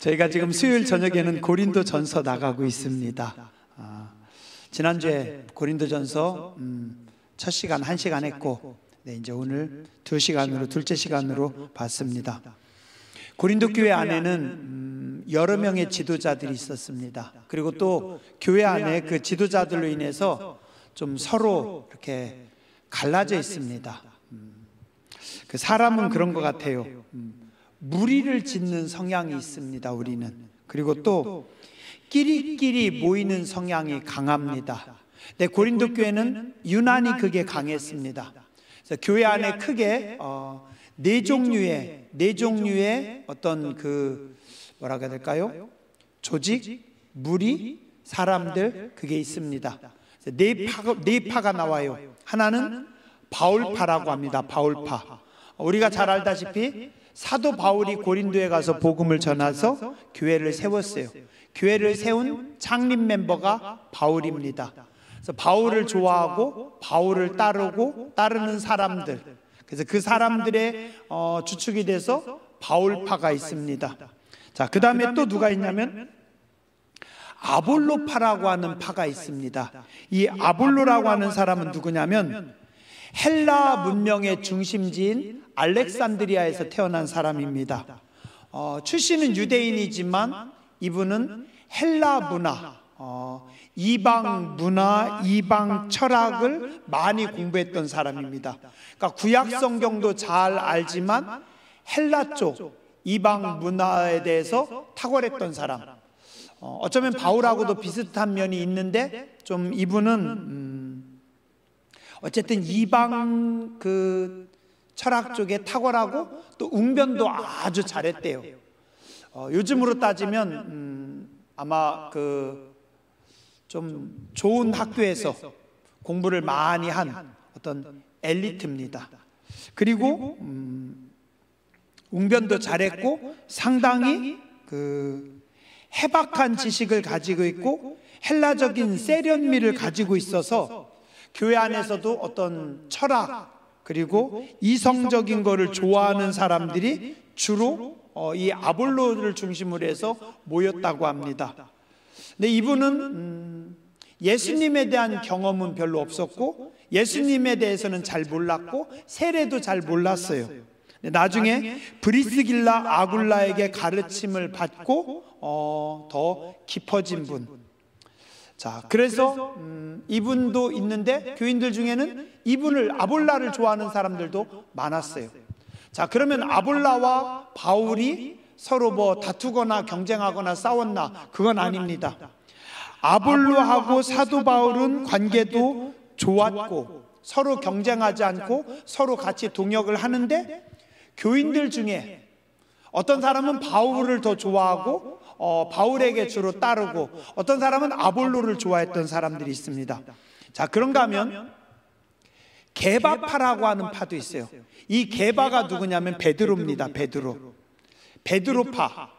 저희가 지금 수요일 저녁에는 고린도전서 나가고 있습니다. 지난주에 고린도전서 첫 시간 1시간 했고, 이제 오늘 2시간으로 둘째 시간으로 봤습니다. 고린도 교회 안에는 여러 명의 지도자들이 있었습니다. 그리고 또 교회 안에 그 지도자들로 인해서 좀 서로 이렇게 갈라져 있습니다. 그 사람은 그런 것 같아요. 무리를 짓는 성향이 있습니다, 우리는. 그리고 또 끼리끼리 모이는 성향이 강합니다. 네, 고린도 교회는 유난히 그게 강했습니다. 그래서 교회 안에 크게 네 종류의 어떤 뭐라고 해야 될까요? 조직, 무리, 사람들, 그게 있습니다. 네 파가 나와요. 하나는 바울파라고 합니다. 바울파. 우리가 잘 알다시피 사도 바울이 고린도에 가서 복음을 전해서 교회를 세웠어요. 교회를 세운 창립 멤버가 바울입니다. 그래서 바울을 좋아하고 바울을 따르는 사람들, 그래서 그 사람들의 주축이 돼서 바울파가 있습니다. 자, 그 다음에 또 누가 있냐면 아볼로파라고 하는 파가 있습니다. 이 아볼로라고 하는 사람은 누구냐면 헬라 문명의 중심지인 알렉산드리아에서 태어난 사람입니다. 출신은 유대인이지만 이분은 헬라 문화, 이방 문화, 이방 철학을 많이 공부했던 사람입니다. 그러니까 구약 성경도 잘 알지만 헬라 쪽 이방 문화에 대해서 탁월했던 사람. 어쩌면 바울하고도 비슷한 면이 있는데 좀 이분은 어쨌든 이방 철학 쪽에 탁월하고 또 웅변도 아주 잘했대요. 요즘으로 따지면 아마 좀 좋은 학교에서 공부를 많이 한 어떤 엘리트입니다. 그리고 웅변도 잘했고 상당히 해박한 지식을 가지고 있고 헬라적인 세련미를 가지고 있어서 교회 안에서도 어떤 철학 그리고 이성적인 거를 좋아하는 사람들이 주로 이 아볼로를 중심으로 해서 모였다고 합니다. 근데 이분은 예수님에 대한 경험은 별로 없었고 예수님에 대해서는 잘 몰랐고 세례도 잘 몰랐어요. 나중에 브리스길라 아굴라에게 가르침을 받고 더 깊어진 분. 자, 그래서 이분도 있는데 교인들 중에는 이분을 아볼라를 좋아하는 사람들도 많았어요. 자, 그러면 아볼라와 바울이 서로 다투거나 경쟁하거나 싸웠나? 그건 아닙니다. 아볼로하고 사도 바울은 관계도 좋았고 서로 경쟁하지 않고 서로 같이 동역을 하는데 교인들 중에 어떤 사람은 바울을 더 좋아하고 바울에게 주로 따르고 어떤 사람은 아볼로를 좋아했던 사람들이 있습니다. 자, 그런가 하면 게바파라고 하는 파도 있어요. 이 게바가 누구냐면 베드로입니다. 베드로파.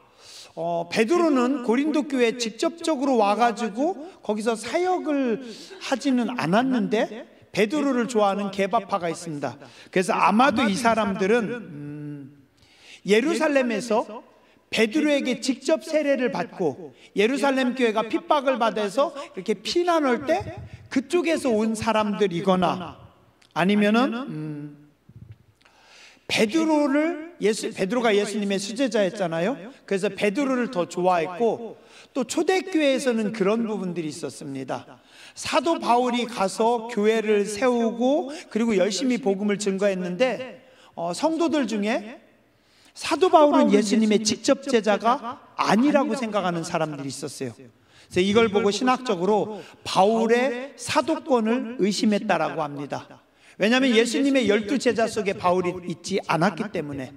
베드로는 고린도 교회에 직접적으로 와가지고 거기서 사역을 하지는 않았는데 베드로를 좋아하는 게바파가 있습니다. 그래서 아마도 이 사람들은 예루살렘에서 베드로에게 직접 세례를 받고 예루살렘 교회가 핍박을 받아서 이렇게 피난 올 때 그쪽에서 온 사람들이거나 아니면은 베드로가 예수님의 수제자였잖아요. 그래서 베드로를 더 좋아했고 또 초대교회에서는 그런 부분들이 있었습니다. 사도 바울이 가서 교회를 세우고 그리고 열심히 복음을 증거했는데 성도들 중에 사도 바울은 예수님의 직접 제자가 아니라고 생각하는 사람들이 있었어요. 그래서 이걸 보고 신학적으로 바울의 사도권을 의심했다라고 합니다. 왜냐하면 예수님의 12제자 속에 바울이 있지 않았기 때문에.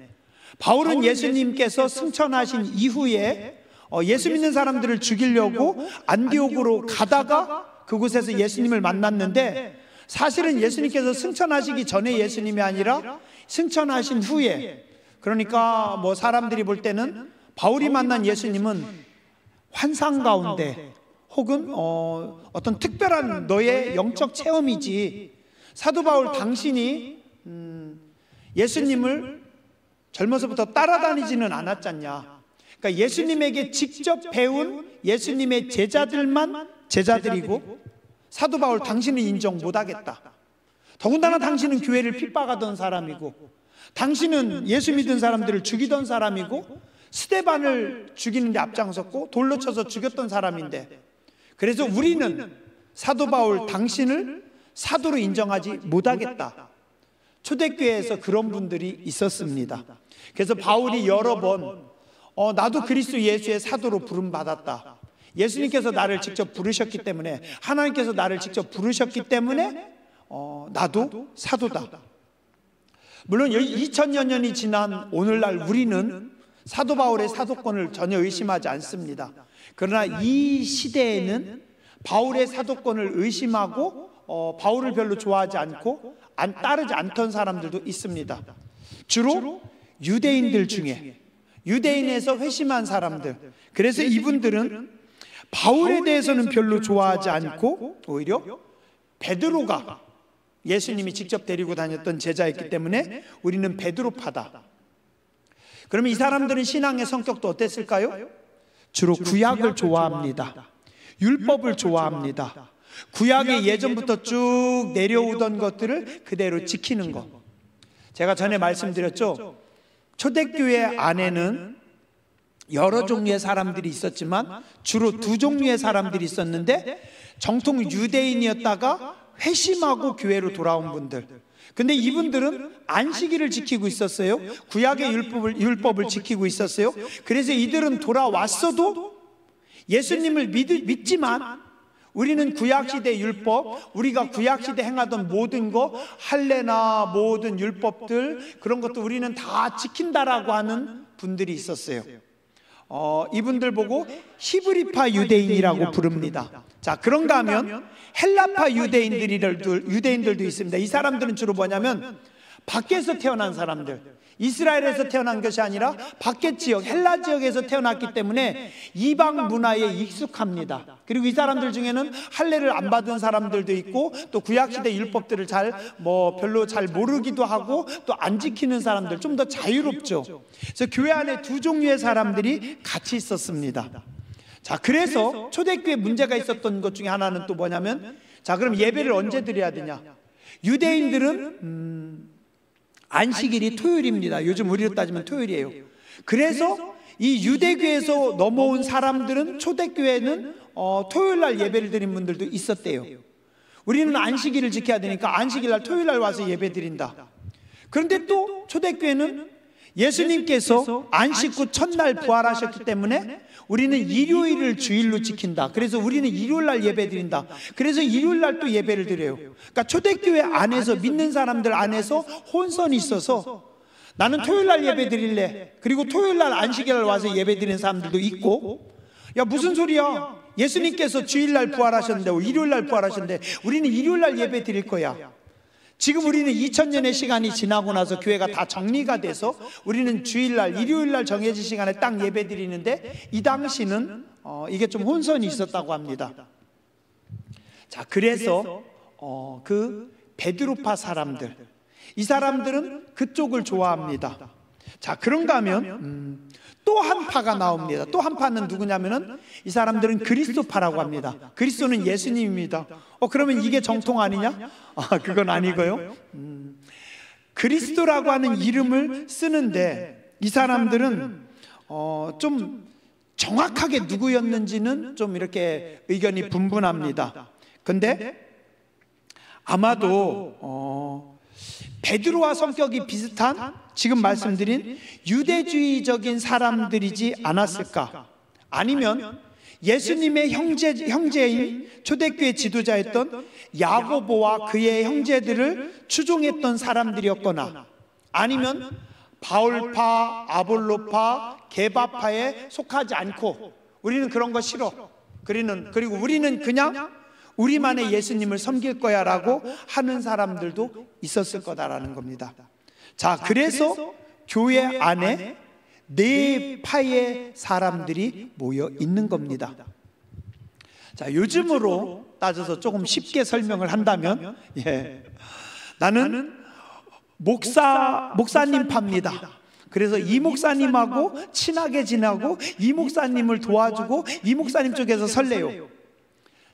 바울은 예수님께서 승천하신 이후에 예수 믿는 사람들을 죽이려고 안디옥으로 가다가 그곳에서 예수님을 만났는데 사실은 예수님께서 승천하시기 전에 예수님이 아니라 승천하신 후에, 그러니까 사람들이 볼 때는 바울이 만난 예수님은 환상 가운데 혹은 어떤 특별한 너의 영적 체험이지 사도 바울 당신이 예수님을 젊어서부터 따라다니지는 않았잖냐. 그러니까 예수님에게 직접 배운 예수님의 제자들만 제자들이고, 사도 바울 당신은 인정 못하겠다. 더군다나 당신은 교회를 핍박하던 사람이고, 당신은 예수 믿은 사람들을 죽이던 사람이고, 스데반을 죽이는 데 앞장섰고 돌로 쳐서 죽였던 사람인데, 그래서 우리는 사도 바울 당신을 사도로 인정하지 못하겠다. 초대교회에서 그런 분들이 있었습니다. 그래서 바울이 여러 번 나도 그리스도 예수의 사도로 부름받았다. 예수님께서 나를 직접 부르셨기 때문에, 하나님께서 나를 직접 부르셨기 때문에 나도 사도다. 물론 2000여 년이 지난 오늘날 우리는 사도 바울의 사도권을 전혀 의심하지 않습니다. 그러나 이 시대에는 바울의 사도권을 의심하고 바울을 별로 좋아하지 않고 따르지 않던 사람들도 있습니다. 주로 유대인들 중에, 유대인에서 회심한 사람들. 그래서 이분들은 바울에 대해서는 별로 좋아하지 않고 오히려 베드로가 예수님이 직접 데리고 다녔던 제자였기 때문에 우리는 베드로파다. 그러면 이 사람들은 신앙의 성격도 어땠을까요? 주로 구약을 좋아합니다. 율법을 좋아합니다. 구약의 예전부터 쭉 내려오던 것들을 그대로 지키는 것. 제가 전에 말씀드렸죠. 초대교회 안에는 여러 종류의 사람들이 있었지만 주로 두 종류의 사람들이 있었는데, 정통 유대인이었다가 회심하고 교회로 돌아온 분들. 근데 이분들은 안식일을 지키고 있었어요. 구약의 율법을 지키고 있었어요. 그래서 이들은 돌아왔어도 예수님을 믿지만, 우리는 구약시대 율법, 우리가 구약시대 행하던 모든 거, 할례나 모든 율법들, 그런 것도 우리는 다 지킨다라고 하는 분들이 있었어요. 이분들 보고 히브리파 유대인이라고 부릅니다. 자, 그런가 하면 헬라파 유대인들도 있습니다. 이 사람들은 주로 뭐냐면 밖에서 태어난 사람들, 이스라엘에서 태어난 것이 아니라 밖의 지역, 헬라 지역에서 태어났기 때문에 이방 문화에 익숙합니다. 그리고 이 사람들 중에는 할례를 안 받은 사람들도 있고, 또 구약시대 율법들을 별로 잘 모르기도 하고, 또 안 지키는 사람들, 좀 더 자유롭죠. 그래서 교회 안에 두 종류의 사람들이 같이 있었습니다. 자, 그래서 초대교회 문제가 있었던 것 중에 하나는 또 뭐냐면, 자, 그럼 예배를 언제 드려야 되냐? 유대인들은 안식일이 토요일입니다. 요즘 우리로 따지면 토요일이에요. 그래서 이 유대교에서 넘어온 사람들은 초대교회는 토요일날 예배를 드린 분들도 있었대요. 우리는 안식일을 지켜야 되니까 안식일날 토요일날 와서 예배 드린다. 그런데 또 초대교회는 예수님께서 안식 후 첫날 부활하셨기 때문에 우리는 일요일을 주일로 지킨다. 그래서 우리는 일요일날 예배 드린다. 그래서 일요일날 또 예배를 드려요. 그러니까 초대교회 안에서, 믿는 사람들 안에서 혼선이 있어서 나는 토요일날 예배 드릴래. 그리고 토요일날 안식일날 와서 예배 드리는 사람들도 있고, 야, 무슨 소리야? 예수님께서 주일날 부활하셨는데, 일요일날 부활하셨는데 우리는 일요일날 예배 드릴 거야. 지금 우리는 2000년의 시간이 지나고 나서 교회가 다 정리가 돼서 우리는 주일날, 일요일날 정해진 시간에 딱 예배 드리는데, 이 당시는 이게 좀 혼선이 있었다고 합니다. 자, 그래서 그 베드로파 사람들, 이 사람들은 그쪽을 좋아합니다. 자, 그런가 하면 또 한 파가 나옵니다. 또 한 파는 누구냐면은 이 사람들은 그리스도파라고 합니다. 그리스도는 예수님입니다. 그러면 이게 정통 아니냐? 그건 아니고요. 그리스도라고 하는 이름을 쓰는데 이 사람들은 좀 정확하게 누구였는지는 좀 이렇게 의견이 분분합니다. 근데 아마도 베드로와 성격이 비슷한 지금 말씀드린 유대주의적인 사람들이지 않았을까? 아니면 예수님의 형제인 초대교회 지도자였던 야고보와 그의 형제들을 추종했던 사람들이었거나, 아니면 바울파, 아볼로파, 게바파에 속하지 않고 우리는 그런 거 싫어. 그리고 우리는 그냥 우리만의 예수님을 섬길 거야 라고 하는 사람들도 있었을 거다라는 겁니다. 자, 그래서 교회 안에 네 파의 사람들이 모여 있는 겁니다. 자, 요즘으로 따져서 조금 쉽게 설명을 한다면, 나는 목사님 파입니다. 그래서 이 목사님하고 친하게 지내고 이 목사님을 도와주고 이 목사님 쪽에서 설레요.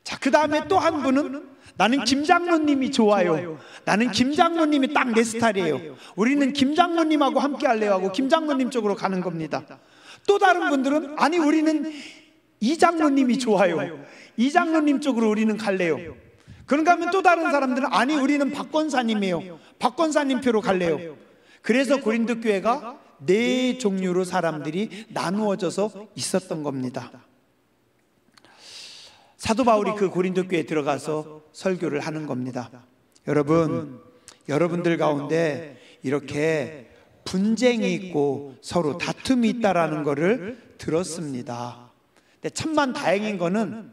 자, 그 다음에 또 한 분은 나는 김 장로님이 좋아요. 나는 김 장로님이 딱 내 스타일이에요. 우리는 김 장로님하고 함께 할래요 하고 김 장로님 쪽으로 가는 겁니다. 또 다른 분들은 아니 우리는 이 장로님이 좋아요. 이 장로님 쪽으로 우리는 갈래요. 그런가 하면 또 다른 사람들은 아니 우리는 박 권사님이에요. 박 권사님 표로 갈래요. 그래서 고린도 교회가 네 종류로 사람들이 나누어져서 있었던 겁니다. 사도 바울이 그 고린도 교회에 들어가서 설교를 하는 겁니다. 여러분들 가운데 이렇게 분쟁이 있고 서로 다툼이 있다라는 것을 들었습니다. 근데 천만 다행인 거는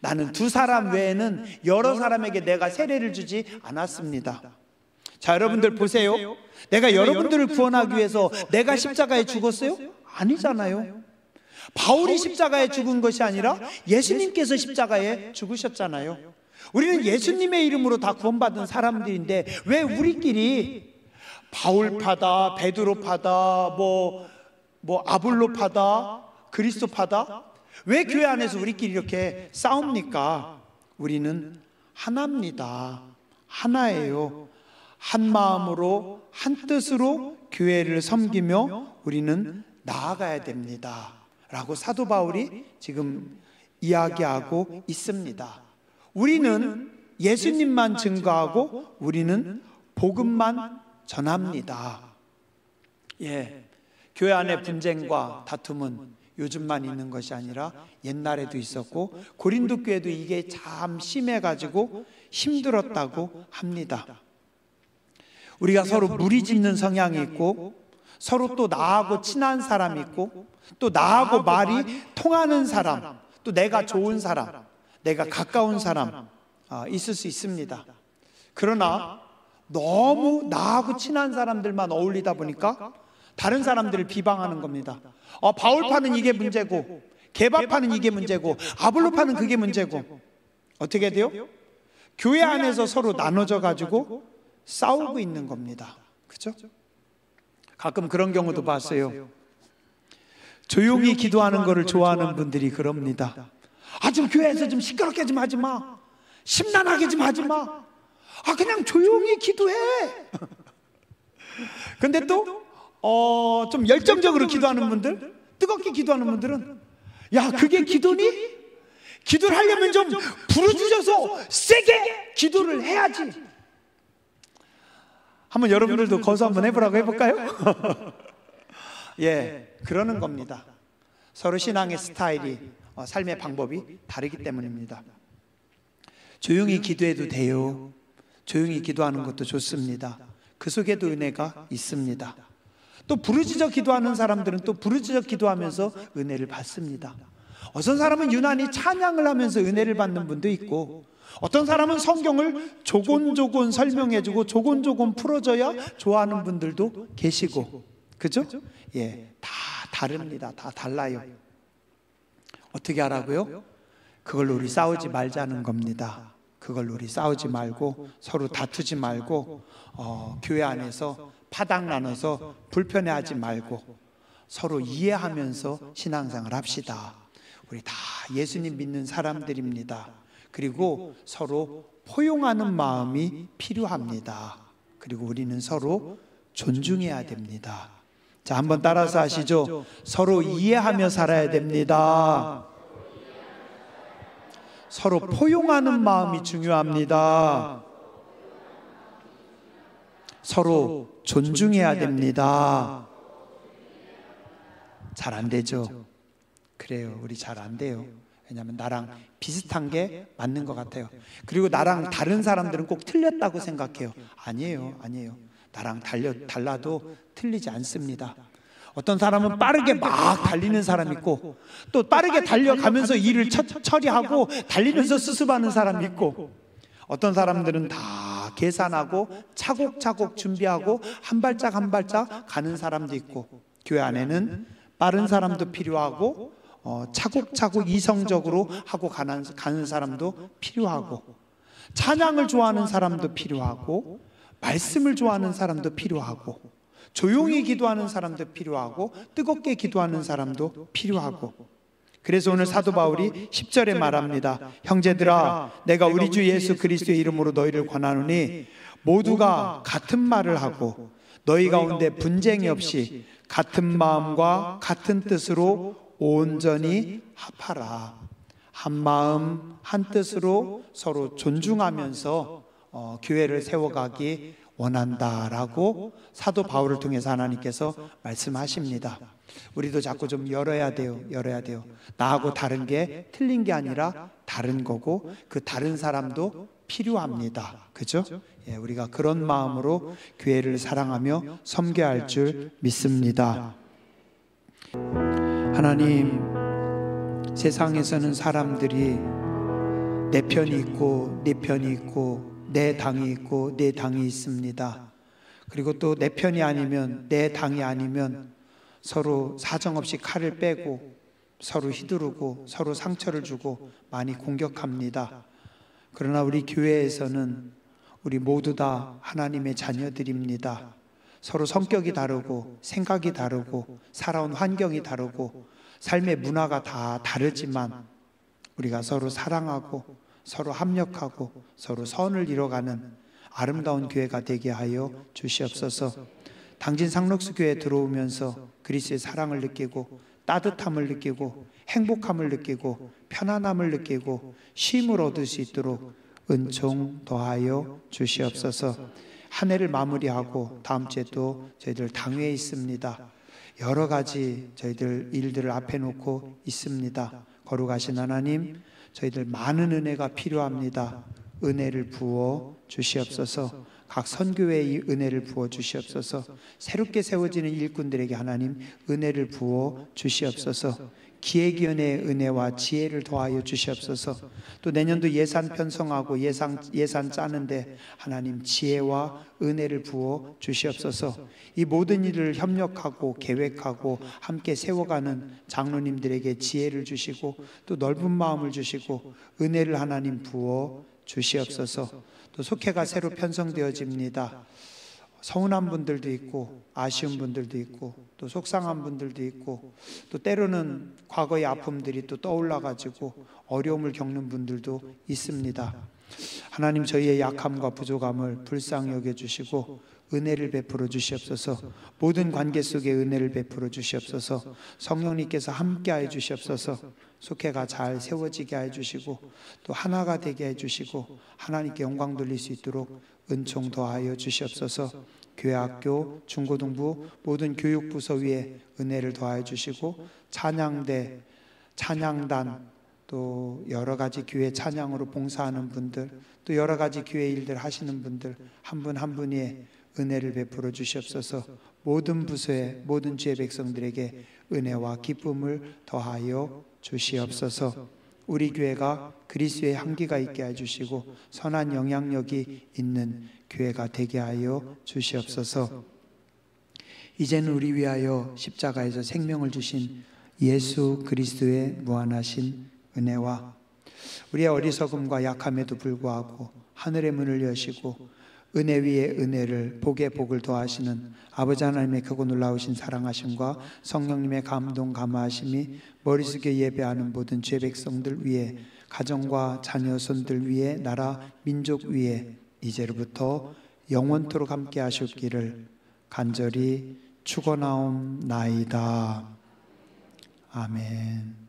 나는 두 사람 외에는 여러 사람에게 내가 세례를 주지 않았습니다. 자, 여러분들 보세요. 내가 여러분들을 구원하기 위해서 내가 십자가에 죽었어요? 아니잖아요. 바울이 십자가에 죽은 것이 아니라 예수님께서 십자가에 죽으셨잖아요. 우리는 예수님의 이름으로 다 구원받은 사람들인데 왜 우리끼리 바울파다, 베드로파다, 뭐 아볼로파다, 그리스도파다, 왜 교회 안에서 우리끼리 이렇게 싸웁니까? 우리는 하나입니다. 하나예요. 한 마음으로 한 뜻으로 교회를 섬기며 우리는 나아가야 됩니다 라고 사도 바울이 지금 이야기하고 있습니다. 우리는 예수님만 증거하고 우리는 복음만 전합니다. 교회 안의 분쟁과 다툼은 요즘만 있는 것이 아니라 옛날에도 있었고 고린도 교회도 이게 참 심해가지고 힘들었다고 합니다. 우리가 서로 무리짓는 성향이 있고 서로 또 나하고 친한 사람이 있고 또 나하고 말이 통하는 사람, 또 내가 좋은 사람, 내가 가까운 사람 있을 수 있습니다. 그러나 너무 나하고 친한 사람들만 어울리다 보니까 다른 사람들을 비방하는 겁니다. 바울파는 이게 문제고 게바파는 이게 문제고 아볼로파는 그게 문제고 어떻게 돼요? 교회 안에서 서로 나눠져 가지고 싸우고 있는 겁니다. 그렇죠? 가끔 그런 경우도 봤어요. 조용히 기도하는 거를 좋아하는 분들이 그럽니다. 좀 교회에서 좀 시끄럽게 좀 하지 마. 심란하게 좀 하지 마. 그냥 조용히 기도해. 근데 또 좀 열정적으로 기도하는 분들, 뜨겁게 기도하는 분들은 야, 그게 기도니? 기도를 하려면 좀 부르짖어서 세게 기도를 해야지. 한번 여러분들도 거수 한번 해보라고 해볼까요? 그러는 겁니다. 서로 신앙의 스타일이, 삶의 방법이 다르기 때문입니다. 조용히 기도해도 돼요. 조용히 기도하는 것도 좋습니다. 그 속에도 은혜가 있습니다. 또 부르짖어 기도하는 사람들은 또 부르짖어 기도하면서 은혜를 받습니다. 어떤 사람은 유난히 찬양을 하면서 은혜를 받는 분도 있고 어떤 사람은 성경을 조곤조곤 설명해주고 조곤조곤 풀어줘야 좋아하는 분들도 계시고, 그죠? 다 다릅니다. 다 달라요. 어떻게 하라고요? 그걸로 우리 싸우지 말자는 겁니다. 그걸로 우리 싸우지 말고 서로 다투지 말고 교회 안에서 파당 나눠서 불편해하지 말고 서로 이해하면서 신앙생활 합시다. 우리 다 예수님 믿는 사람들입니다. 그리고 서로 포용하는 마음이 필요합니다. 그리고 우리는 서로 존중해야 됩니다. 자, 한번 따라서 하시죠. 서로 이해하며 살아야 됩니다. 서로 포용하는 마음이 중요합니다. 서로 존중해야 됩니다. 잘 안 되죠? 그래요. 우리 잘 안 돼요. 왜냐하면 나랑 비슷한 게 맞는 것 같아요. 그리고 나랑 다른 사람들은 꼭 틀렸다고 생각해요. 아니에요. 나랑 달라도 틀리지 않습니다. 어떤 사람은 빠르게 막 달리는 사람 있고 또 빠르게 달려가면서 일을 처리하고 달리면서 수습하는 사람 있고 어떤 사람들은 다 계산하고 차곡차곡 준비하고 한 발짝 한 발짝 가는 사람도 있고 교회 안에는 빠른 사람도 필요하고 차곡차곡 이성적으로 하고 가는 사람도 필요하고 찬양을 좋아하는 사람도 필요하고 말씀을 좋아하는 사람도 필요하고 조용히 기도하는 사람도 필요하고 뜨겁게 기도하는 사람도 필요하고, 그래서 오늘 사도 바울이 10절에 말합니다. 형제들아, 내가 우리 주 예수 그리스도의 이름으로 너희를 권하노니 모두가 같은 말을 하고 너희 가운데 분쟁이 없이 같은 마음과 같은 뜻으로 온전히 합하라. 한 마음 한 뜻으로 서로 존중하면서 교회를 세워가기 원한다라고 사도 바울을 통해서 하나님께서 말씀하십니다. 우리도 자꾸 좀 열어야 돼요. 나하고 다른 게 틀린 게 아니라 다른 거고, 그 다른 사람도 필요합니다. 그죠? 예, 우리가 그런 마음으로 교회를 사랑하며 섬겨야 할 줄 믿습니다. 하나님, 세상에서는 사람들이 내 편이 있고 네 편이 있고 내 당이 있고 내 당이 있습니다. 그리고 또 내 편이 아니면, 내 당이 아니면 서로 사정없이 칼을 빼고 서로 휘두르고 서로 상처를 주고 많이 공격합니다. 그러나 우리 교회에서는 우리 모두 다 하나님의 자녀들입니다. 서로 성격이 다르고 생각이 다르고 살아온 환경이 다르고 삶의 문화가 다 다르지만 우리가 서로 사랑하고 서로 합력하고 서로 선을 이뤄가는 아름다운 교회가 되게 하여 주시옵소서. 당진 상록수 교회에 들어오면서 그리스도의 사랑을 느끼고 따뜻함을 느끼고 행복함을 느끼고 편안함을 느끼고 쉼을 얻을 수 있도록 은총 더하여 주시옵소서. 한 해를 마무리하고 다음 주에 또 저희들 당회에 있습니다. 여러 가지 저희들 일들을 앞에 놓고 있습니다. 거룩하신 하나님, 저희들 많은 은혜가 필요합니다. 은혜를 부어 주시옵소서. 각 선교회에 이 은혜를 부어 주시옵소서. 새롭게 세워지는 일꾼들에게 하나님 은혜를 부어 주시옵소서. 기획위원회의 은혜와 지혜를 더하여 주시옵소서. 또 내년도 예산 편성하고 예산 짜는데 하나님 지혜와 은혜를 부어 주시옵소서. 이 모든 일을 협력하고 계획하고 함께 세워가는 장로님들에게 지혜를 주시고 또 넓은 마음을 주시고 은혜를 하나님 부어 주시옵소서. 또 속회가 새로 편성되어집니다. 서운한 분들도 있고 아쉬운 분들도 있고 또 속상한 분들도 있고 또 때로는 과거의 아픔들이 또 떠올라가지고 어려움을 겪는 분들도 있습니다. 하나님, 저희의 약함과 부족함을 불쌍히 여겨주시고 은혜를 베풀어 주시옵소서. 모든 관계 속에 은혜를 베풀어 주시옵소서. 성령님께서 함께하여 주시옵소서. 속회가 잘 세워지게 해 주시고 또 하나가 되게 해 주시고 하나님께 영광 돌릴 수 있도록 은총 더하여 주시옵소서. 교회, 학교, 중고등부 모든 교육부서 위에 은혜를 더하여 주시고 찬양대, 찬양단, 또 여러 가지 교회 찬양으로 봉사하는 분들, 또 여러 가지 교회 일들 하시는 분들 한 분 한 분이 은혜를 베풀어 주시옵소서. 모든 부서의 모든 주의 백성들에게 은혜와 기쁨을 더하여 주시옵소서. 우리 교회가 그리스도의 향기가 있게 해주시고 선한 영향력이 있는 교회가 되게 하여 주시옵소서. 이제는 우리 위하여 십자가에서 생명을 주신 예수 그리스도의 무한하신 은혜와 우리의 어리석음과 약함에도 불구하고 하늘의 문을 여시고 은혜 위에 은혜를, 복에 복을 더하시는 아버지 하나님의 크고 놀라우신 사랑하심과 성령님의 감동 감화하심이 머리 숙여 예배하는 모든 죄 백성들 위에, 가정과 자녀 손들 위에, 나라 민족 위에 이제로부터 영원토록 함께 하셨기를 간절히 축원하옵나이다. 아멘.